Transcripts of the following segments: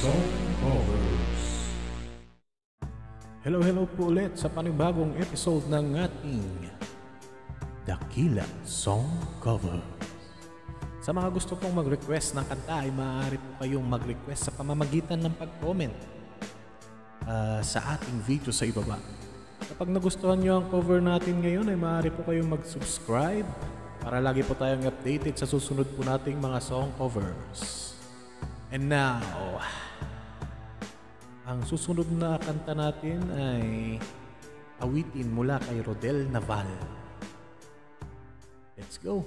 Song Covers. Hello po ulit sa panibagong episode ng ating Dakila Song Cover. Sa mga gusto pong mag-request ng kanta ay maaari po kayong mag-request sa pamamagitan ng pag-comment sa ating video sa ibaba. Kapag nagustuhan nyo ang cover natin ngayon ay maaari po kayong mag-subscribe para lagi po tayong updated sa susunod po nating mga song covers. And now, ang susunod na kanta natin ay awitin mula kay Rodel Naval. Let's go!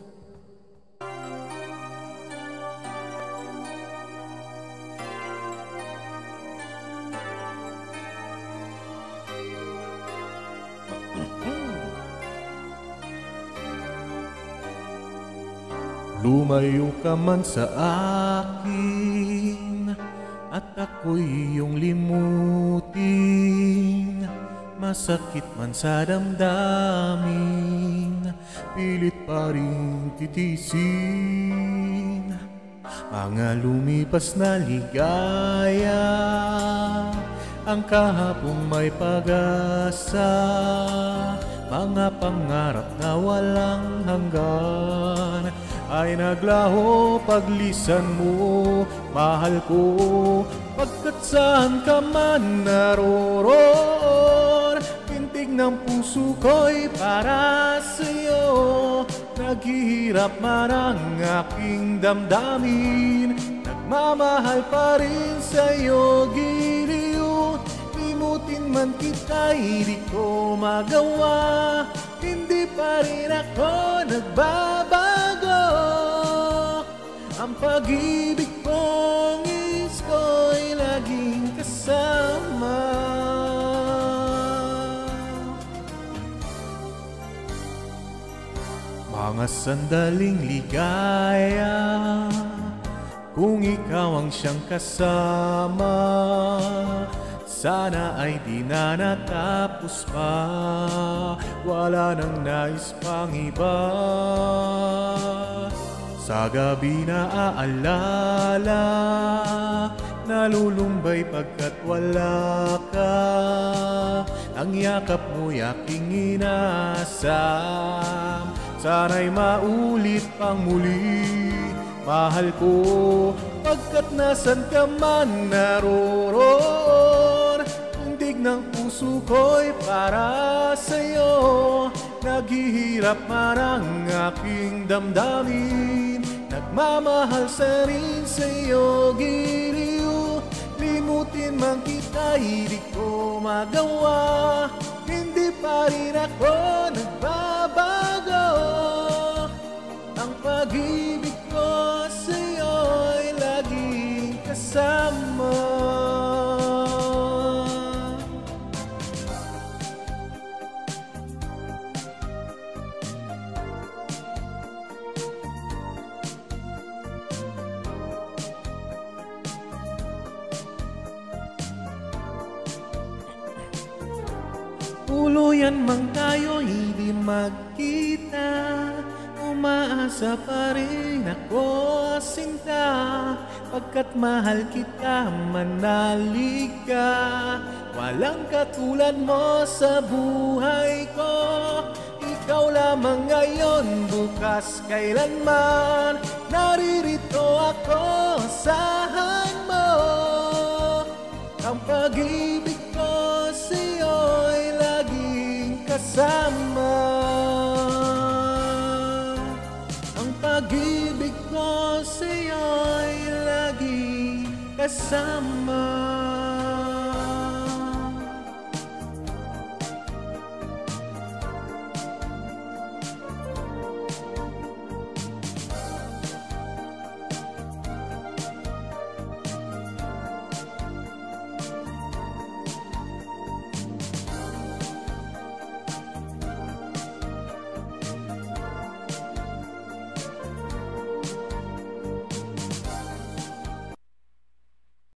Lumayo ka man sa akin at ako'y iyong limutin. Masakit man sa damdamin, pilit pa rin titisin. Mga lumipas na ligaya, ang kahapong may pag-asa. Mga pangarap na walang hanggan ay naglaho paglisan mo, mahal ko. Pagkat saan ka man naroroon, pintig ng puso ko'y para sa'yo. Naghihirap man ang aking damdamin, nagmamahal pa rin sa'yo, giliw. Limutin man kita'y di ko magawa, hindi pa rin ako nagbabago. Ang pag-ibig kong is ko'y laging kasama. Mga sandaling ligaya, kung ikaw ang siyang kasama, sana ay di na natapos pa, wala nang nais pang iba. Sa gabi na aalala, nalulumbay pagkat wala ka. Ang yakap mo'y aking inasam, sana'y maulit pang muli, mahal ko. Pagkat nasan ka man naroroon, tindig ng puso ko'y para sa'yo. Naghihirap man ang aking damdamin, nagmamahal sa rin sa'yo, giliw. Limutin man kita'y di ko magawa, hindi pa rin ako nagbabago. Ang pag-ibig ko sa'yo'y laging kasama. Tuluyan mang tayo hindi magkita, umaasa pa rin ako, sinta. Pagkat mahal kita, manalig ka. Walang katulad mo sa buhay ko. Ikaw lamang ngayon, bukas, kailanman. Naririto ako, asahan mo. Ang pag-ibig ko sa'yo'y laging kasama. Ang pag-ibig ko sa'yo'y laging kasama.